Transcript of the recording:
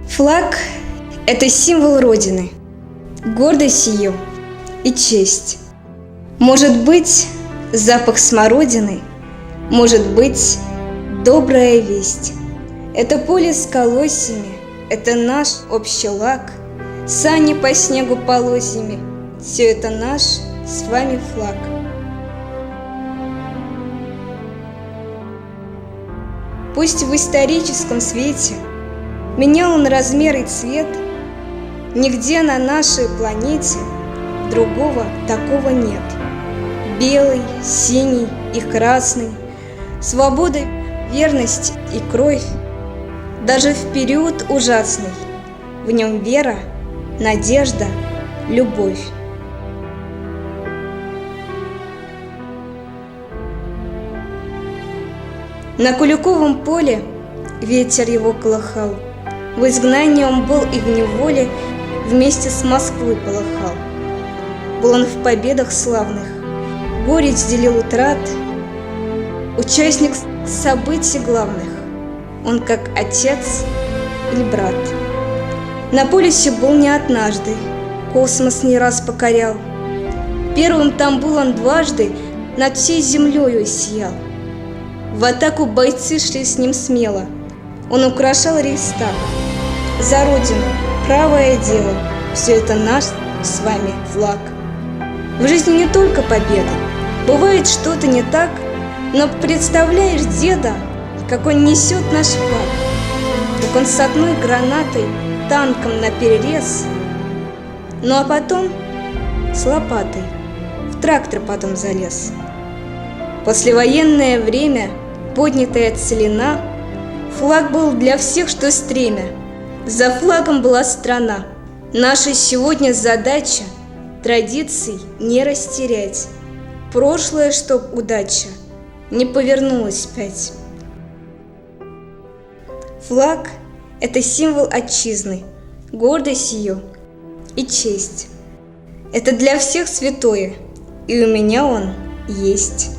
Флаг – это символ Родины, гордость ее и честь. Может быть, запах смородины, может быть, добрая весть. Это поле с колосьями, это наш общий лак, сани по снегу полозьями, все это наш с вами флаг. Пусть в историческом свете менял он размер и цвет, нигде на нашей планете другого такого нет. Белый, синий и красный, свобода, верность и кровь. Даже в период ужасный в нем вера, надежда, любовь. На Куликовом поле ветер его колыхал, в изгнании он был и в неволе вместе с Москвой полыхал. Был он в победах славных, горечь делил утрат, участник событий главных, он как отец или брат. На полюсе был не однажды, космос не раз покорял. Первым там был он дважды, над всей землею сиял. В атаку бойцы шли с ним смело, он украшал Рейхстаг. За Родину, правое дело, все это наш с вами флаг. В жизни не только победа, бывает что-то не так, но представляешь деда, как он несет наш флаг, как он с одной гранатой, танком наперерез, ну а потом с лопатой в трактор потом залез. Послевоенное время, поднятая целина, флаг был для всех, что стремя. За флагом была страна. Наша сегодня задача традиций не растерять. Прошлое, чтоб удача не повернулась вспять. Флаг – это символ отчизны, гордость ее и честь. Это для всех святое, и у меня он есть.